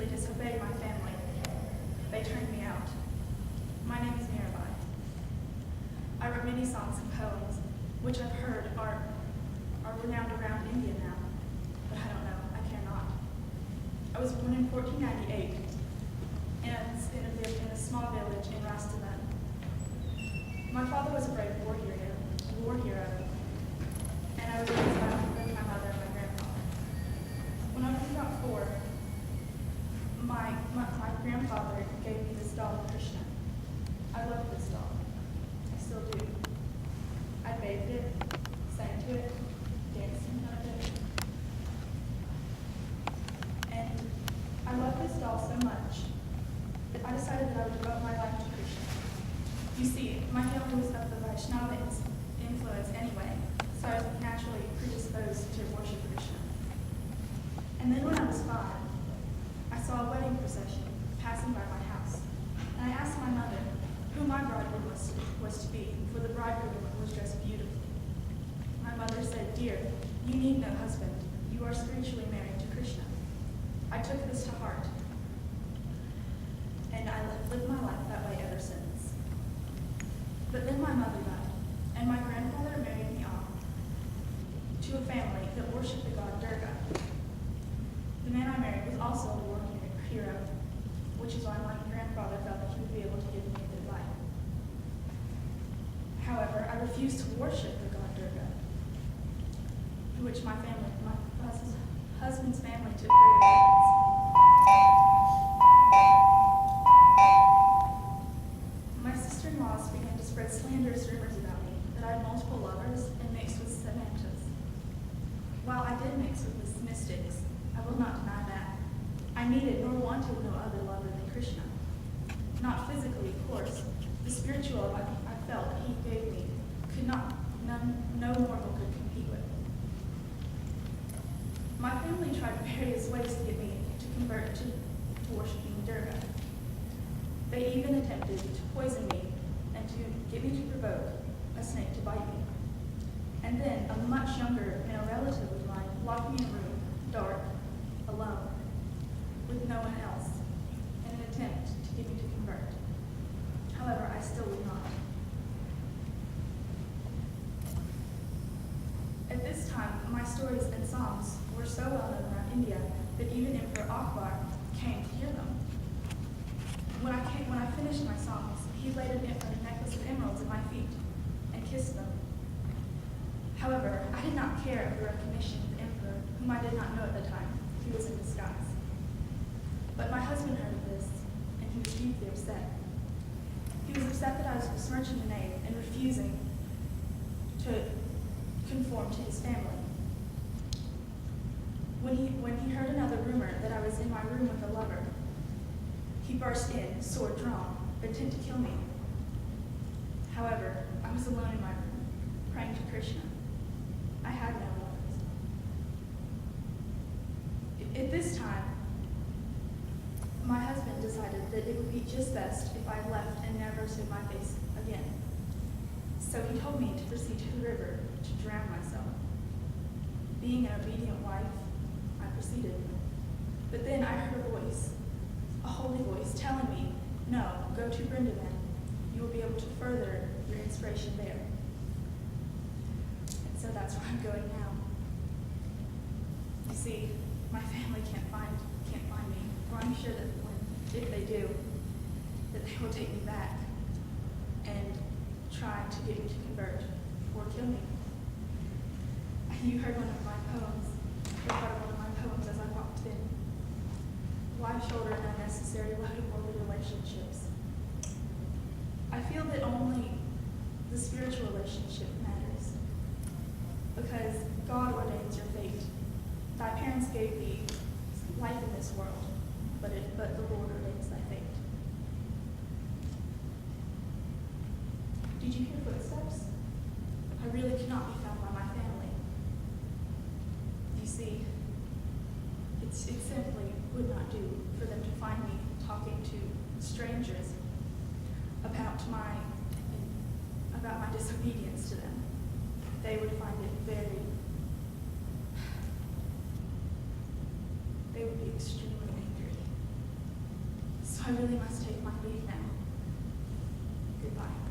they disobeyed my family. They turned me out. My name is Mira Bai. I wrote many songs and poems, which I've heard are renowned around India now, but I don't know, I care not. I was born in 1498 in a small village in Rajasthan. My father was a brave war hero, and I was raised by my mother and my grandfather. When I was about 4, my grandfather gave me this doll, Krishna. I loved this doll. I still do. I bathed it, sang to it, danced in front of it. And I loved this doll so much that I decided that I would devote my life to Krishna. You see, my family was of the Vaishnava influence anyway, so I was naturally predisposed to worship Krishna. And then when I was 5, I saw a wedding procession passing by my house, and I asked my mother who my bridegroom was to be, for the bridegroom was dressed beautifully. My mother said, "Dear, you need no husband. You are spiritually married to Krishna." I took this to heart, and I lived my life that way ever since. But then my mother died, and my grandfather married me off to a family that worshipped the god Durga. The man I married was also a war hero, which is why my grandfather felt that he would be able to give me a good life. However, I refused to worship the god Durga, which my husband's family took great offense. My sister-in-laws began to spread slanderous rumors about me, that I had multiple lovers and mixed with Samantas. While I did mix with the mystics, I will not deny that. I needed nor wanted no other lover than Krishna. Not physically, of course. The spiritual I felt that he gave me no mortal could compete with. My family tried various ways to get me to convert to worshiping Durga. They even attempted to poison me and to get me to provoke a snake to bite me. And then a much younger male relative of mine locked me in a room, dark, alone, with no one else, in an attempt to get me to convert. However, I still would not. At this time, my stories and songs were so well known around India that even Emperor Akbar came to hear them. When I finished my songs, he laid a necklace of emeralds at my feet and kissed them. However, I did not care of the recognition of the emperor, whom I did not know at the time. He was in disguise. But my husband heard of this, and he was deeply upset. He was upset that I was besmirching the name and refusing to conform to his family. When he heard another rumor that I was in my room with a lover, he burst in, sword drawn, intent to kill me. However, I was alone in my room, praying to Krishna. I had no lovers. At this time, my husband decided that it would be just best if I left and never showed my face again. So he told me to proceed to the river to drown myself. Being an obedient wife, I proceeded. But then I heard a holy voice telling me, "No, go to Vrindavan. You will be able to further your inspiration there." And so that's where I'm going now. You see, my family can't find me, or I'm sure that if they do, that they will take me back and try to get me to convert or kill me. You heard one of my poems, as I walked in. Why shoulder an unnecessary load of worldly relationships? I feel that only the spiritual relationship matters, because God ordains your fate. Thy parents gave thee life in this world, but the Lord ordains thy fate. Did you hear footsteps? I really could not be found by my family. You see, it simply would not do for them to find me talking to strangers about my disobedience to them. They would find it they would be extremely angry. So I really must take my leave now. Goodbye.